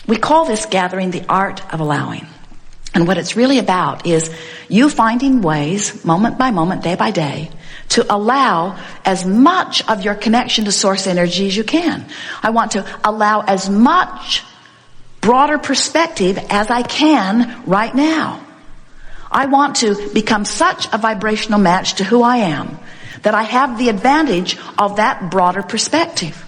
We call this gathering the art of allowing. And what it's really about is you finding ways, moment by moment, day by day, to allow as much of your connection to source energy as you can. I want to allow as much broader perspective as I can right now. I want to become such a vibrational match to who I am that I have the advantage of that broader perspective.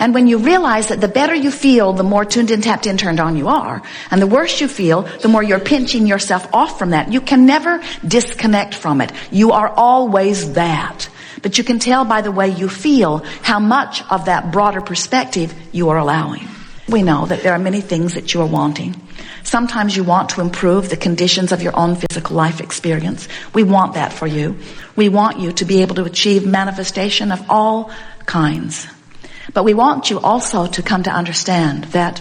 And when you realize that the better you feel, the more tuned in, tapped in, turned on you are, and the worse you feel, the more you're pinching yourself off from that. You can never disconnect from it. You are always that. But you can tell by the way you feel how much of that broader perspective you are allowing. We know that there are many things that you are wanting. Sometimes you want to improve the conditions of your own physical life experience. We want that for you. We want you to be able to achieve manifestation of all kinds. But we want you also to come to understand that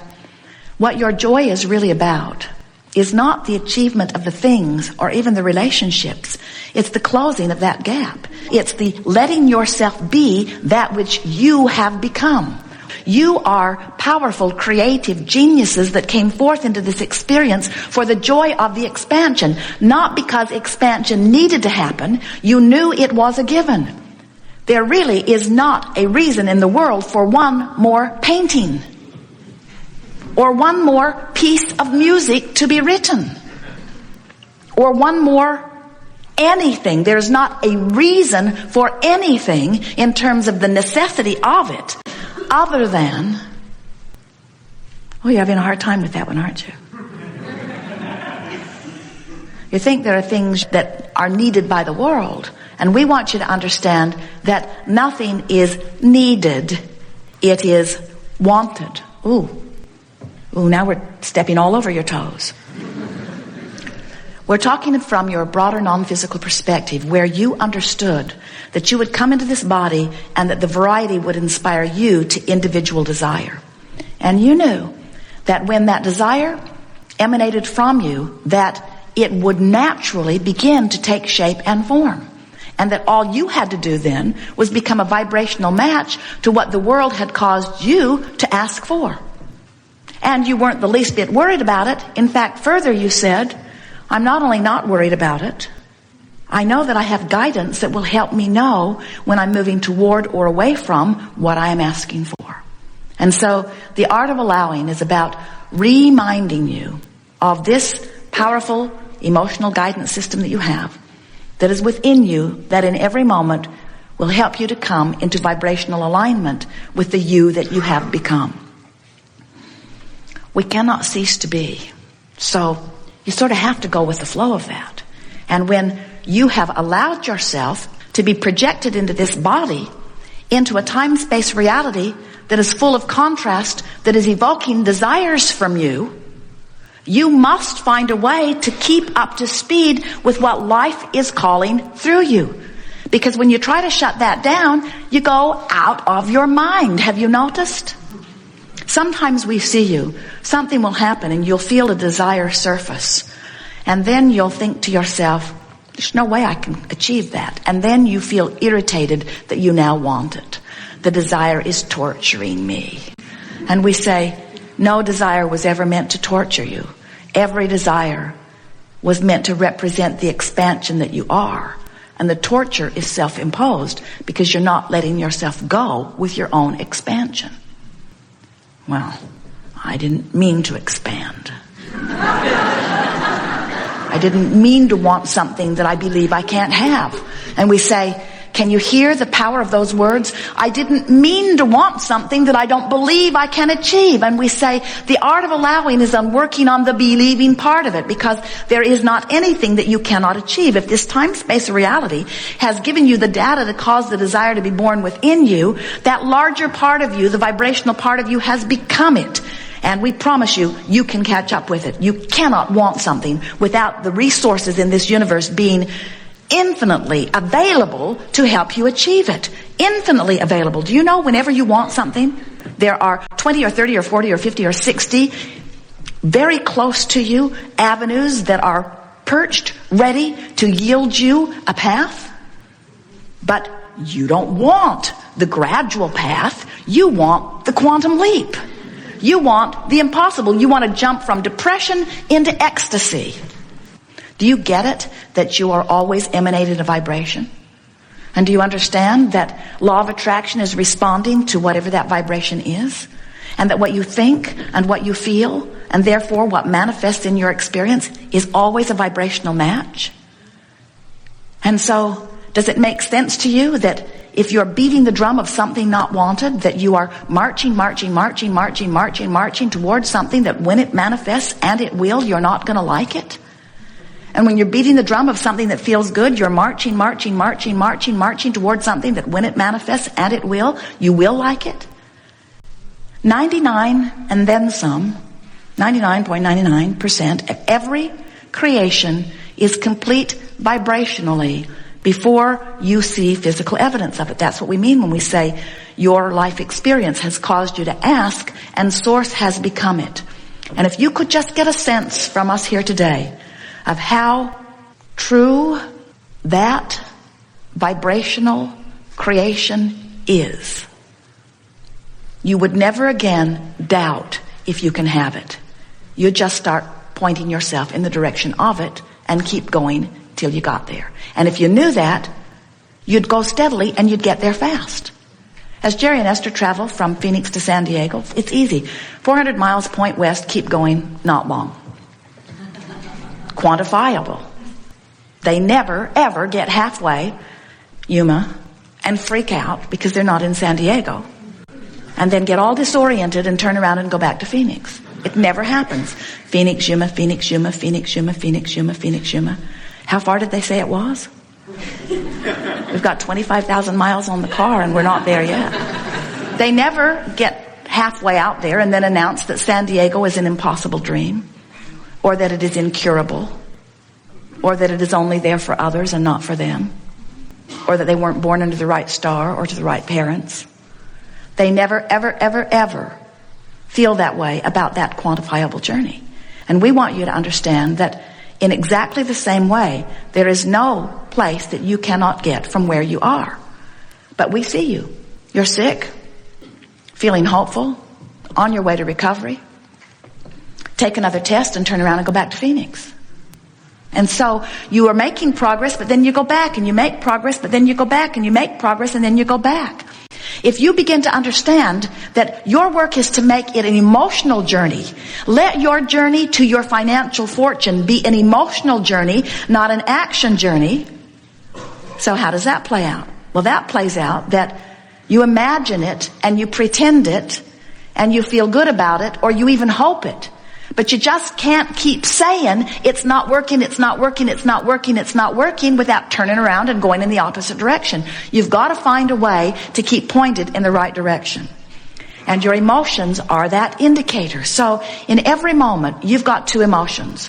what your joy is really about is not the achievement of the things or even the relationships. It's the closing of that gap. It's the letting yourself be that which you have become. You are powerful, creative geniuses that came forth into this experience for the joy of the expansion, not because expansion needed to happen. You knew it was a given. There really is not a reason in the world for one more painting or one more piece of music to be written or one more anything. There's not a reason for anything in terms of the necessity of it other than, oh, you're having a hard time with that one, aren't you? You think there are things that are needed by the world. And we want you to understand that nothing is needed. It is wanted. Ooh, now we're stepping all over your toes. We're talking from your broader non-physical perspective where you understood that you would come into this body and that the variety would inspire you to individual desire. And you knew that when that desire emanated from you, that it would naturally begin to take shape and form. And that all you had to do then was become a vibrational match to what the world had caused you to ask for. And you weren't the least bit worried about it. In fact, further you said, I'm not only not worried about it, I know that I have guidance that will help me know when I'm moving toward or away from what I am asking for. And so the art of allowing is about reminding you of this powerful emotional guidance system that you have, that is within you, that in every moment will help you to come into vibrational alignment with the you that you have become. We cannot cease to be. So you sort of have to go with the flow of that. And when you have allowed yourself to be projected into this body, into a time-space reality that is full of contrast, that is evoking desires from you, you must find a way to keep up to speed with what life is calling through you. Because when you try to shut that down, you go out of your mind. Have you noticed? Sometimes we see you. Something will happen and you'll feel a desire surface. And then you'll think to yourself, there's no way I can achieve that. And then you feel irritated that you now want it. The desire is torturing me. And we say, no desire was ever meant to torture you. Every desire was meant to represent the expansion that you are. And the torture is self-imposed because you're not letting yourself go with your own expansion. Well, I didn't mean to expand. I didn't mean to want something that I believe I can't have. And we say, can you hear the power of those words? I didn't mean to want something that I don't believe I can achieve. And we say the art of allowing is on working on the believing part of it, because there is not anything that you cannot achieve. If this time-space reality has given you the data to cause the desire to be born within you, that larger part of you, the vibrational part of you, has become it. And we promise you, you can catch up with it. You cannot want something without the resources in this universe being infinitely available to help you achieve it. Infinitely available. Do you know whenever you want something, there are 20 or 30 or 40 or 50 or 60 very close to you avenues that are perched, ready to yield you a path? But you don't want the gradual path. You want the quantum leap. You want the impossible. You want to jump from depression into ecstasy. Do you get it that you are always emanating a vibration? And do you understand that law of attraction is responding to whatever that vibration is? And that what you think and what you feel, and therefore what manifests in your experience, is always a vibrational match? And so, does it make sense to you that if you're beating the drum of something not wanted, that you are marching towards something that when it manifests, and it will, you're not going to like it? And when you're beating the drum of something that feels good, you're marching towards something that when it manifests, and it will, you will like it? 99 and then some, 99.99% of every creation is complete vibrationally before you see physical evidence of it. That's what we mean when we say your life experience has caused you to ask and source has become it. And if you could just get a sense from us here today of how true that vibrational creation is, you would never again doubt if you can have it. You just start pointing yourself in the direction of it and keep going till you got there. And if you knew that, you'd go steadily and you'd get there fast. As Jerry and Esther travel from Phoenix to San Diego, it's easy. 400 miles point west, keep going, not long. Quantifiable. They never, ever get halfway, Yuma, and freak out because they're not in San Diego. And then get all disoriented and turn around and go back to Phoenix. It never happens. Phoenix, Yuma, Phoenix, Yuma, Phoenix, Yuma, Phoenix, Yuma, Phoenix, Yuma. How far did they say it was? We've got 25,000 miles on the car and we're not there yet. They never get halfway out there and then announce that San Diego is an impossible dream, or that it is incurable, or that it is only there for others and not for them, or that they weren't born into the right star or to the right parents. They never, ever, ever, ever feel that way about that quantifiable journey. And we want you to understand that in exactly the same way, there is no place that you cannot get from where you are. But we see you. You're sick, feeling hopeful, on your way to recovery. Take another test and turn around and go back to Phoenix. And so you are making progress, but then you go back, and you make progress, but then you go back, and you make progress, and then you go back. If you begin to understand that your work is to make it an emotional journey, let your journey to your financial fortune be an emotional journey, not an action journey. So how does that play out? Well, that plays out that you imagine it and you pretend it and you feel good about it, or you even hope it. But you just can't keep saying it's not working, it's not working, it's not working, it's not working without turning around and going in the opposite direction. You've got to find a way to keep pointed in the right direction. And your emotions are that indicator. So in every moment, you've got two emotions.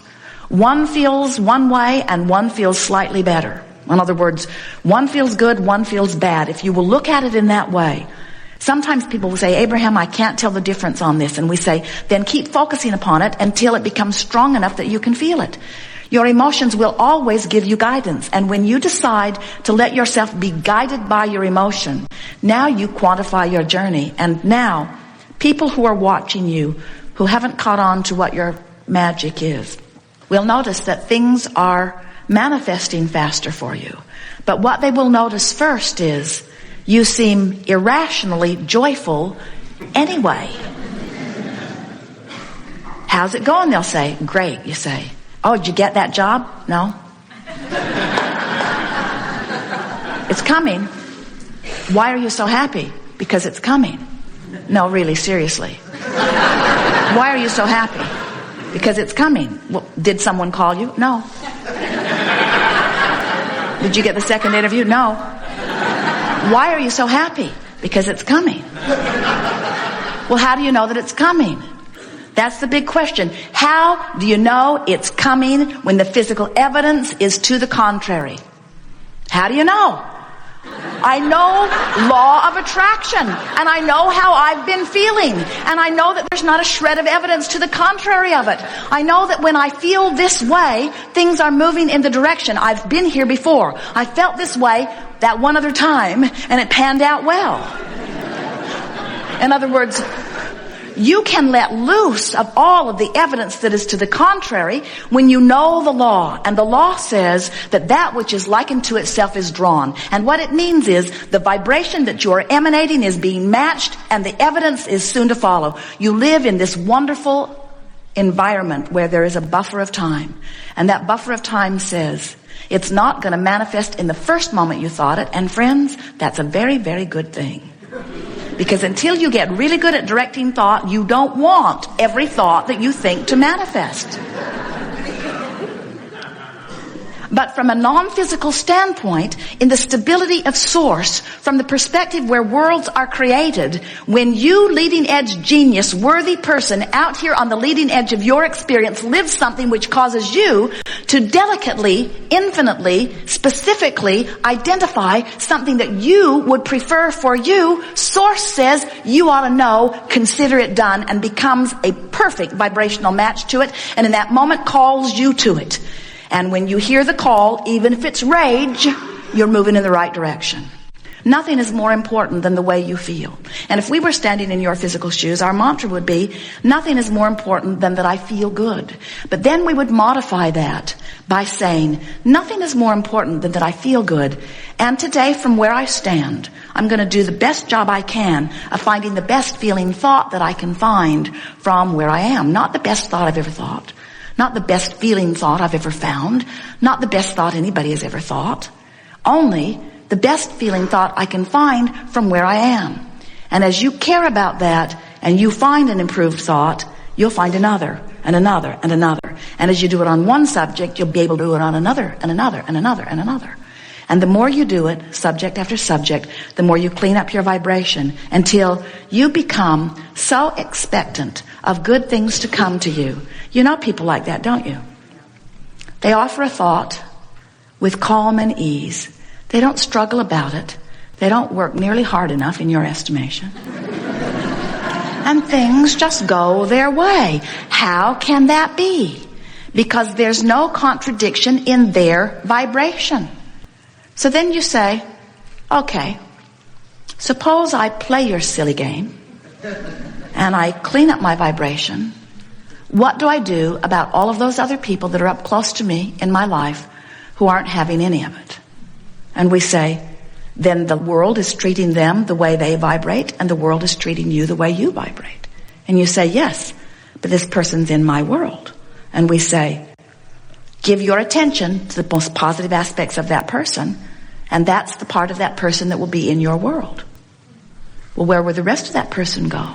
One feels one way and one feels slightly better. In other words, one feels good, one feels bad. If you will look at it in that way. Sometimes people will say, Abraham, I can't tell the difference on this. And we say, then keep focusing upon it until it becomes strong enough that you can feel it. Your emotions will always give you guidance. And when you decide to let yourself be guided by your emotion, now you quantify your journey. And now, people who are watching you, who haven't caught on to what your magic is, will notice that things are manifesting faster for you. But what they will notice first is, you seem irrationally joyful anyway. How's it going? They'll say, great. You say, oh, did you get that job? No. It's coming. Why are you so happy? Because it's coming. No, really, seriously. Why are you so happy? Because it's coming. Well, did someone call you? No. Did you get the second interview? No. Why are you so happy? Because it's coming. Well, how do you know that it's coming? That's the big question. How do you know it's coming when the physical evidence is to the contrary? How do you know? I know law of attraction, and I know how I've been feeling, and I know that there's not a shred of evidence to the contrary of it. I know that when I feel this way, things are moving in the direction. I've been here before. I felt this way that one other time, and it panned out well. In other words, You can let loose of all of the evidence that is to the contrary when you know the law. And the law says that that which is likened to itself is drawn. And what it means is the vibration that you are emanating is being matched, and the evidence is soon to follow. You live in this wonderful environment where there is a buffer of time. And that buffer of time says it's not going to manifest in the first moment you thought it. And friends, that's a very, very good thing. Because until you get really good at directing thought, you don't want every thought that you think to manifest. But from a non-physical standpoint, in the stability of source, from the perspective where worlds are created, when you, leading edge genius, worthy person, out here on the leading edge of your experience, live something which causes you to delicately, infinitely, specifically identify something that you would prefer for you, source says you ought to know, consider it done, and becomes a perfect vibrational match to it, and in that moment calls you to it. And when you hear the call, even if it's rage, you're moving in the right direction. Nothing is more important than the way you feel. And if we were standing in your physical shoes, our mantra would be, nothing is more important than that I feel good. But then we would modify that by saying, nothing is more important than that I feel good. And today, from where I stand, I'm going to do the best job I can of finding the best feeling thought that I can find from where I am. Not the best thought I've ever thought. Not the best feeling thought I've ever found. Not the best thought anybody has ever thought. Only the best feeling thought I can find from where I am. And as you care about that and you find an improved thought, you'll find another and another and another. And as you do it on one subject, you'll be able to do it on another and another and another and another. And the more you do it, subject after subject, the more you clean up your vibration until you become so expectant of good things to come to you. You know people like that, don't you? They offer a thought with calm and ease. They don't struggle about it. They don't work nearly hard enough in your estimation. And things just go their way. How can that be? Because there's no contradiction in their vibration. So then you say, okay, suppose I play your silly game and I clean up my vibration. What do I do about all of those other people that are up close to me in my life who aren't having any of it? And we say, then the world is treating them the way they vibrate, and the world is treating you the way you vibrate. And you say, yes, but this person's in my world. And we say, give your attention to the most positive aspects of that person, and that's the part of that person that will be in your world. Well, where will the rest of that person go?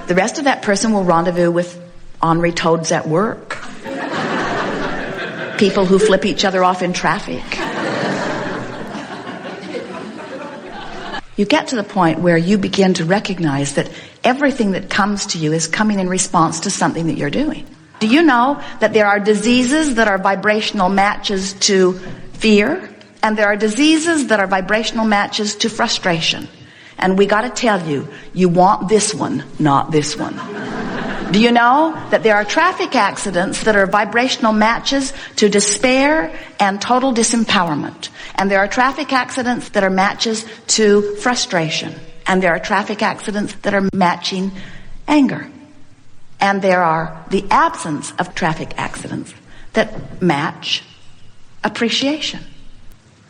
The rest of that person will rendezvous with ornery toads at work, people who flip each other off in traffic. You get to the point where you begin to recognize that everything that comes to you is coming in response to something that you're doing. Do you know that there are diseases that are vibrational matches to fear, and there are diseases that are vibrational matches to frustration? And we got to tell you, you want this one, not this one. Do you know that there are traffic accidents that are vibrational matches to despair and total disempowerment? And there are traffic accidents that are matches to frustration. And there are traffic accidents that are matching anger. And there are the absence of traffic accidents that match appreciation.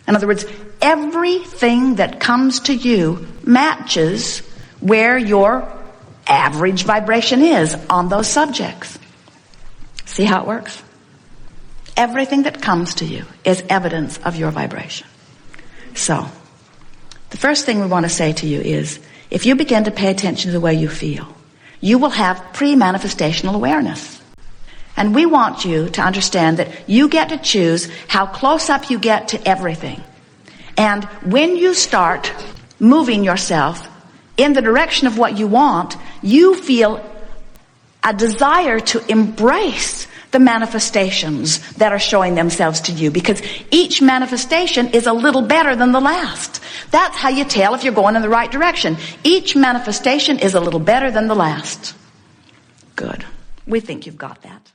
In other words, everything that comes to you matches where your average vibration is on those subjects. See how it works? Everything that comes to you is evidence of your vibration. So, the first thing we want to say to you is, if you begin to pay attention to the way you feel, you will have pre-manifestational awareness. And we want you to understand that you get to choose how close up you get to everything. And when you start moving yourself in the direction of what you want, you feel a desire to embrace the manifestations that are showing themselves to you, because each manifestation is a little better than the last. That's how you tell if you're going in the right direction. Each manifestation is a little better than the last. Good. We think you've got that.